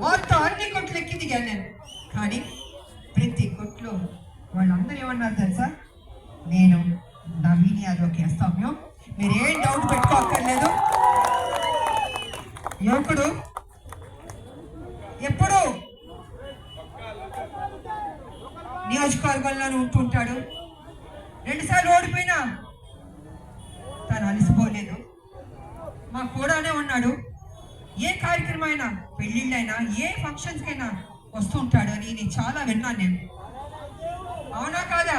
మొత్తం అన్ని కొట్లు ఎక్కి దిగాను నేను. కానీ ప్రతి కొట్లో వాళ్ళందరూ ఏమన్నారు తెలుసా? నేను నవీన్ యాదవ్కి వేస్తాము, మీరేం డౌట్ పెట్టుకోక్కర్లేదు. యువకుడు ఎప్పుడు నియోజకవర్గంలోనే ఉంటుంటాడు. 2 సార్లు ఓడిపోయినా తను అలసిపోలేదు, మా కూడానే ఉన్నాడు. ఏ కార్యక్రమం అయినా, పెళ్ళిళ్ళైనా, ఏ ఫంక్షన్స్కి అయినా వస్తుంటాడు అని నేను చాలా విన్నాను నేను. అవునా కాదా?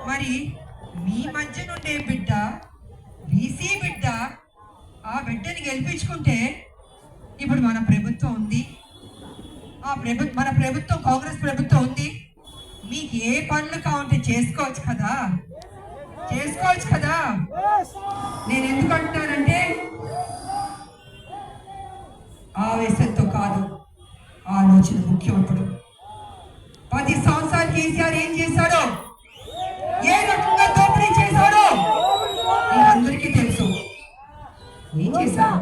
మరి మీ మధ్య నుండే బిడ్డ, బీసీ బిడ్డ, ఆ బిడ్డని గెలిపించుకుంటే ఇప్పుడు మన ప్రభుత్వం ఉంది, మన ప్రభుత్వం కాంగ్రెస్ ప్రభుత్వం ఉంది. మీకు ఏ పనులు కావాలంటే చేసుకోవచ్చు కదా, చేసుకోవచ్చు కదా. నేను ఎందుకు అంటున్నానంటే ఆవేశంతో కాదు, ఆలోచన ముఖ్యం. ఇప్పుడు 10 సంవత్సరాలు కేసీఆర్ ఏం చేశాడో, ఏ రకంగా దోపిడీ చేశాడో అందరికీ తెలుసు. ఏం చేశాడు?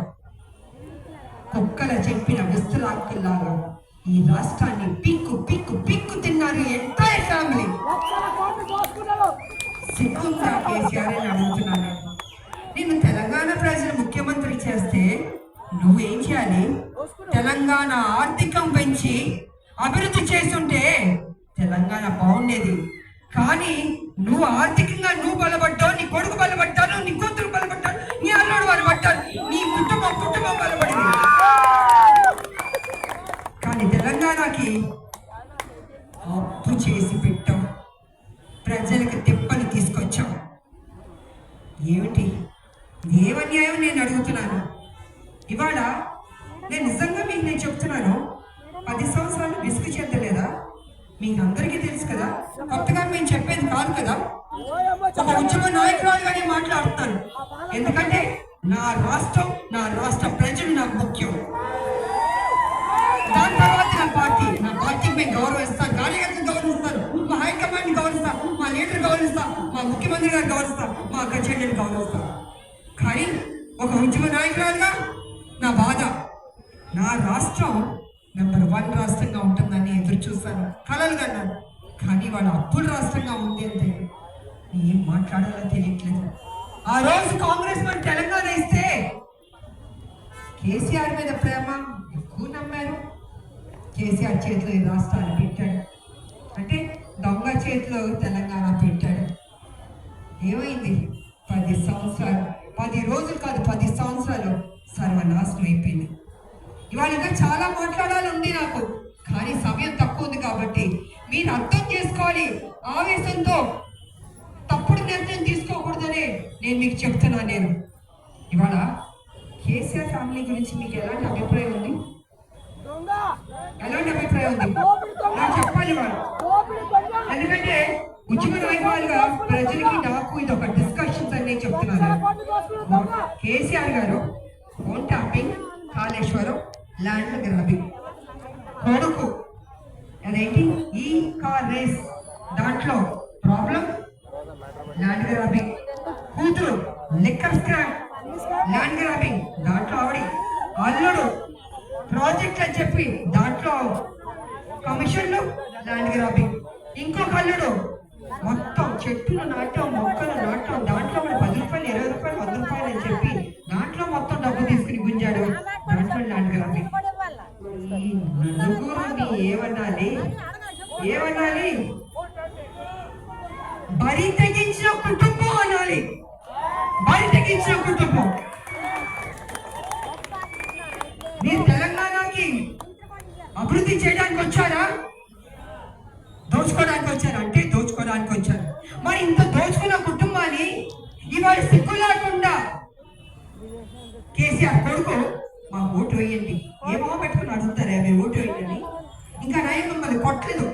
కుక్కల చెప్పిన విస్తరాకుల్లాగా ఈ రాష్ట్రాన్ని పిక్కు పిక్కు పిక్కు తిన్నారు ఎంటైర్ ఫ్యామిలీ. సిగ్గుందా కేసీఆర్ అని అడుగుతున్నాను. నేను తెలంగాణ ప్రజలు ముఖ్యమంత్రి చేస్తే నువ్వేం చేయాలి? తెలంగాణ ఆర్థికం పెంచి అభివృద్ధి చేస్తుంటే తెలంగాణ బాగుండేది. కానీ నువ్వు ఆర్థికంగా నువ్వు బలపడ్డావు, నీ కొడుకు బలపడ్డాను, నీ కూతురు బలపడ్డాను, నీ అల్లుడు బలపడ్డాను, నీ కుటుంబం బలపడింది. కానీ తెలంగాణకి అప్పు చేసి పెట్టాం, ప్రజలకు తిప్పలు తీసుకొచ్చాం. ఏమిటి ఏమన్యాయం నేను అడుగుతున్నాను. ఇవాళ నేను నిజంగా మీకు నేను చెప్తున్నాను, 10 సంవత్సరాలు విసుగు చెందలేదా? మీకు అందరికీ తెలుసు కదా, కొత్తగా మేము చెప్పేది కాదు కదా. ఒక ఉద్యమ నాయకురాలుగానే మాట్లాడుతాను, ఎందుకంటే నా రాష్ట్రం, నా రాష్ట్ర ప్రజలు నాకు ముఖ్యం. దాని తర్వాత నా పార్టీకి మేము గౌరవిస్తాను, కార్యకర్తలు గౌరవిస్తాను, మా హైకమాండ్ గౌరవిస్తాం, మా లీడర్ గౌరవిస్తాం, మా ముఖ్యమంత్రి గారు గౌరవిస్తాం, మా అక్క చెల్లెలు గౌరవిస్తాం. కానీ ఒక ఉద్యమ నాయకురాలుగా నా బాధ, నా రాష్ట్రం నెంబర్ 1 రాష్ట్రంగా ఉంటుందని ఎదురు చూస్తాను, కలలు కన్నాను. కానీ వాళ్ళ అప్పుల రాష్ట్రంగా ఉంది అంటే ఏం మాట్లాడాలో తెలియట్లేదు. ఆ రోజు కాంగ్రెస్ మన తెలంగాణ ఇస్తే కేసీఆర్ మీద ప్రేమ ఎక్కువ నమ్మారు. కేసీఆర్ చేతిలో ఈ రాష్ట్రాన్ని పెట్టాడు అంటే దొంగ చేతిలో తెలంగాణ పెట్టాడు. ఏమైంది? 10 సంవత్సరాలు, 10 రోజులు కాదు, 10 సంవత్సరాలు సర్వనాశనం అయిపోయింది. ఇవాళ ఇంకా చాలా మాట్లాడాలి ఉంది నాకు, కానీ సమయం తక్కువ ఉంది. కాబట్టి మీరు అర్థం చేసుకోవాలి, ఆవేశంతో తప్పుడు నిర్ణయం తీసుకోకూడదని నేను మీకు చెప్తున్నాను. నేను ఇవాళ కేసీఆర్ ఫ్యామిలీ గురించి మీకు ఎలాంటి అభిప్రాయం ఉంది? ఎలాంటి అభిప్రాయం ఉంది నాకు చెప్పాలి వాళ్ళు. ఎందుకంటే ఉద్యమ నాయకులుగా ప్రజలకి నాకు ఇది ఒక డిస్కషన్స్ అని నేను చెప్తున్నాను. కేసీఆర్ గారు phone tapping, Kaleshwaram, land grabbing, కొడుకు అదేంటి ఈ కార్ రేస్, దాంట్లో ప్రాబ్లం ల్యాండ్ గ్రాబింగ్, కూతురు లిక్కర్ స్క్రాప్, ల్యాండ్ గ్రాబింగ్, దాంట్లో ఆవిడ అల్లుడు ప్రాజెక్ట్ అని చెప్పి దాంట్లో కమిషన్లు, ల్యాండ్ గ్రాబింగ్, ఇంకొక అల్లుడు మొత్తం చెట్లు నాటం, మొక్కలు నాటం, దాంట్లో కూడా 10 రూపాయలు, 20 రూపాయలు, 100 రూపాయలు అని చెప్పి దాంట్లో మొత్తం డబ్బు తీసుకుని గుంజాడు, దాంట్లో ల్యాండ్ గ్రాబింగ్. ఈ నలుగురిని ఏమనాలి? బరి తెగించిన కుటుంబం అనాలి, బరి తెగించిన కుటుంబం. మీరు తెలంగాణకి అభివృద్ధి చేయడానికి వచ్చారా? దోచుకోవడానికి వచ్చారు అంటే దోచుకోవడానికి వచ్చారు. మరి ఇంత దోచుకున్న కుటుంబాన్ని ఇవాళ సిగ్గు లేకుండా కేసీఆర్ కొడుకు మా ఓటు వేయండి, ఏమో పెట్టుకుని అడుగుతారే, అవి ఓటు వేయండి. ఇంకా నయం మిమ్మల్ని కొట్టలేదు,